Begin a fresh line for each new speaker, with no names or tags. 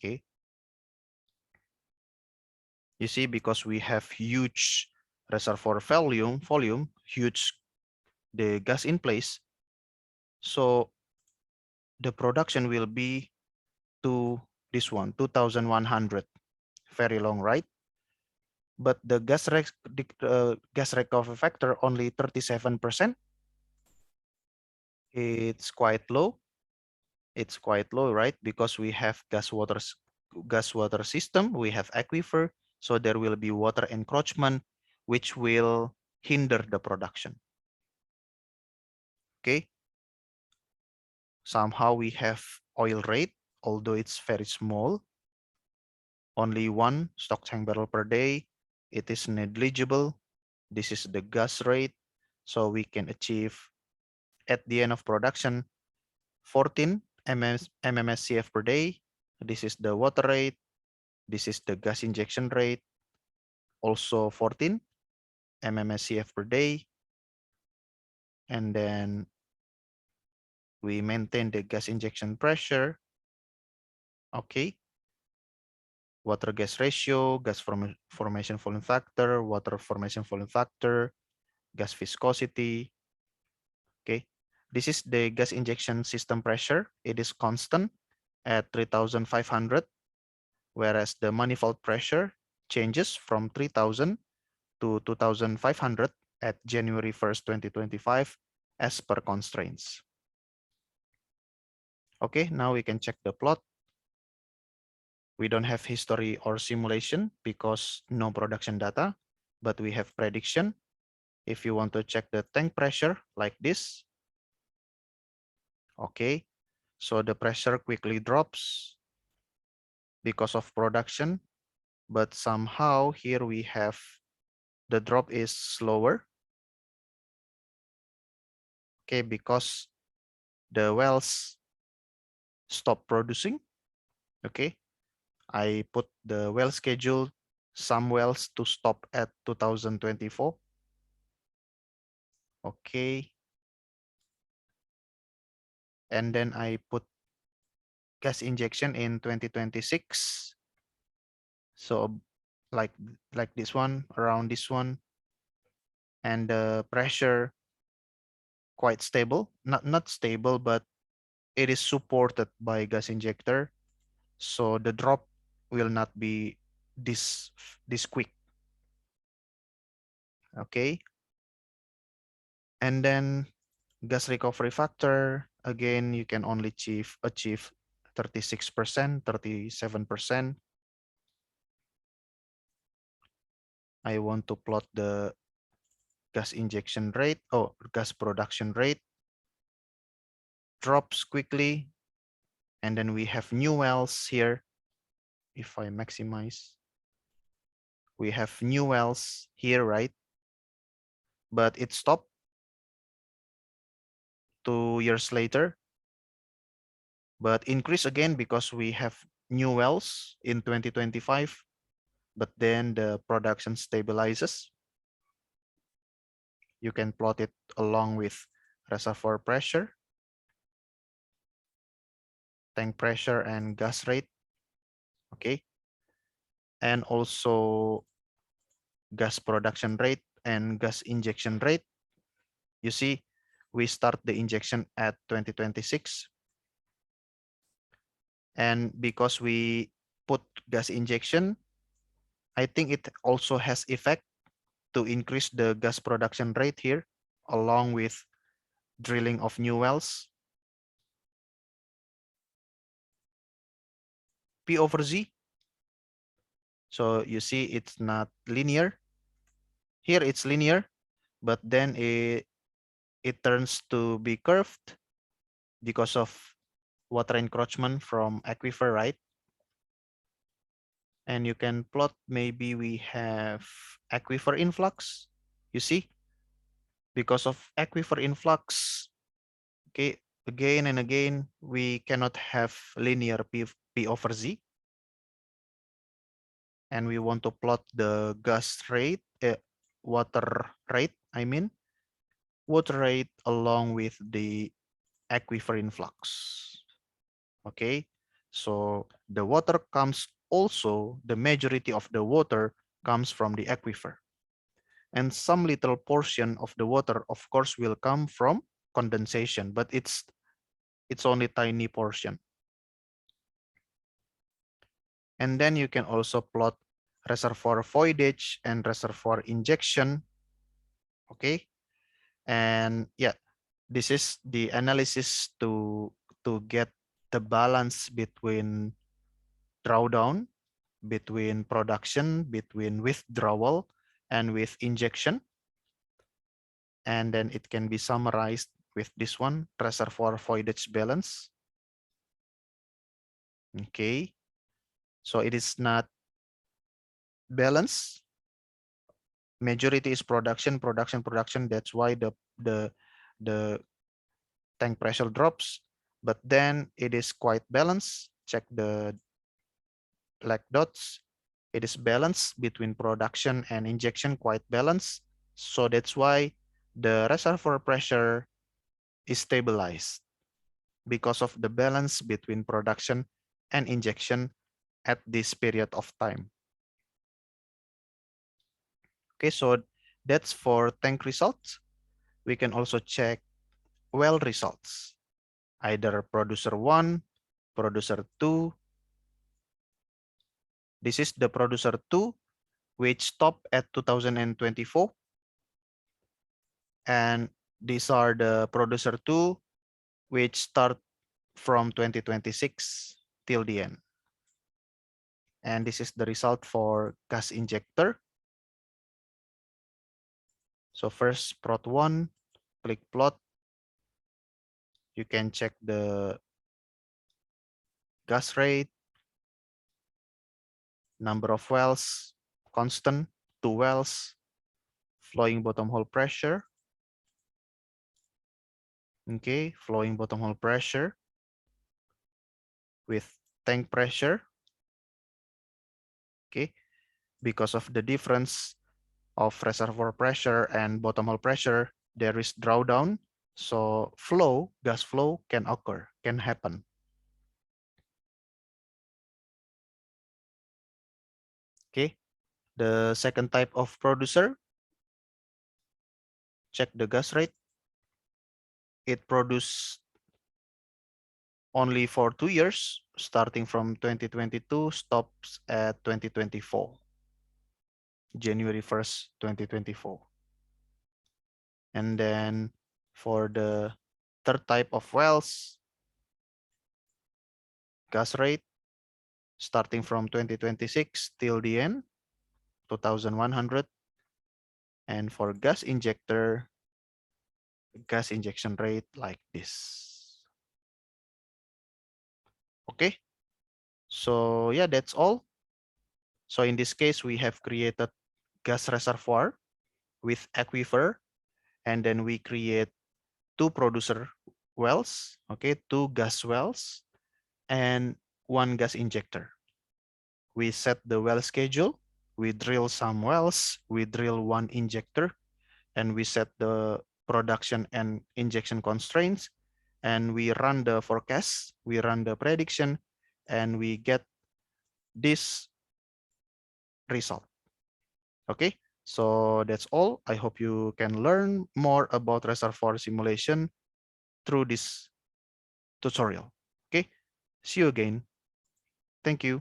Okay. You see, because we have huge reservoir volume, huge the gas in place, so the production will be to this one, 2100, very long, right? But the gas recovery factor only 37%. It's quite low. It's quite low, right? Because we have gas water system, we have aquifer, so there will be water encroachment, which will hinder the production. Okay. Somehow we have oil rate, although it's very small, only 1 stock tank barrel per day. It is negligible. This is the gas rate. So we can achieve at the end of production 14 mmscf per day. This is the water rate. This is the gas injection rate. Also 14 mmscf per day. And then we maintain the gas injection pressure. Okay. Water gas ratio, gas formation volume factor, water formation volume factor, gas viscosity. Okay. This is the gas injection system pressure. It is constant at 3,500, whereas the manifold pressure changes from 3,000 to 2,500 at January 1st, 2025 as per constraints. Okay, now we can check the plot. We don't have history or simulation because no production data, but we have prediction. If you want to check the tank pressure like this, okay, so the pressure quickly drops because of production, but somehow here we have the drop is slower, okay, because the wells stop producing. Okay, I put the well schedule, some wells to stop at 2024. Okay, and then I put gas injection in 2026. So like this one, around this one, and the pressure quite stable, not stable, but it is supported by gas injector, so the drop will not be this quick. Okay, and then gas recovery factor, again, you can only achieve 36%, 37%. I want to plot the gas injection rate, gas production rate drops quickly. And then we have new wells here. If I maximize, we have new wells here, right? But it stopped 2 years later, but increase again because we have new wells in 2025, but then the production stabilizes. You can plot it along with reservoir pressure, tank pressure, and gas rate. Okay. And also gas production rate and gas injection rate. You see, we start the injection at 2026. And because we put gas injection, I think it also has effect to increase the gas production rate here, along with drilling of new wells. P over Z. So you see it's not linear. Here it's linear, but then it turns to be curved because of water encroachment from aquifer, right? And you can plot, maybe we have aquifer influx. You see, because of aquifer influx, okay, again and again, we cannot have linear P over Z. And we want to plot the gas rate, water rate, water rate along with the aquifer influx. Okay, So the water comes also, the majority of the water comes from the aquifer. And some little portion of the water, of course, will come from condensation, but it's only tiny portion. And then you can also plot reservoir voidage and reservoir injection. Okay. And yeah, this is the analysis to get the balance between drawdown, between production, between withdrawal, and with injection. And then it can be summarized with this one, reservoir voidage balance. Okay, so it is not balance. Majority is production, production, production. That's why the tank pressure drops. But then it is quite balanced. Check the black dots. It is balanced between production and injection, quite balanced. So that's why the reservoir pressure is stabilized because of the balance between production and injection at this period of time. Okay, so that's for tank results. We can also check well results, either producer 1, producer 2. This is the producer 2, which stopped at 2024. And these are the producer 2, which start from 2026 till the end. And this is the result for gas injector. So first prot 1, click plot. You can check the gas rate, number of wells, constant, 2 wells, flowing bottom hole pressure. Okay, flowing bottom hole pressure with tank pressure. Okay, because of the difference of reservoir pressure and bottom hole pressure, there is drawdown. So flow, gas flow can occur, can happen. Okay, the second type of producer, check the gas rate. It produces only for 2 years, starting from 2022, stops at 2024, January 1st, 2024. And then for the third type of wells, gas rate starting from 2026 till the end, 2100. And for gas injector, gas injection rate like this. Okay, so yeah, that's all. So in this case, we have created gas reservoir with aquifer, and then we create 2 producer wells, okay, 2 gas wells, and 1 gas injector. We set the well schedule, we drill some wells, we drill 1 injector, and we set the production and injection constraints, and we run the forecast, we run the prediction, and we get this result. Okay, so that's all. I hope you can learn more about reservoir simulation through this tutorial. Okay, see you again. Thank you.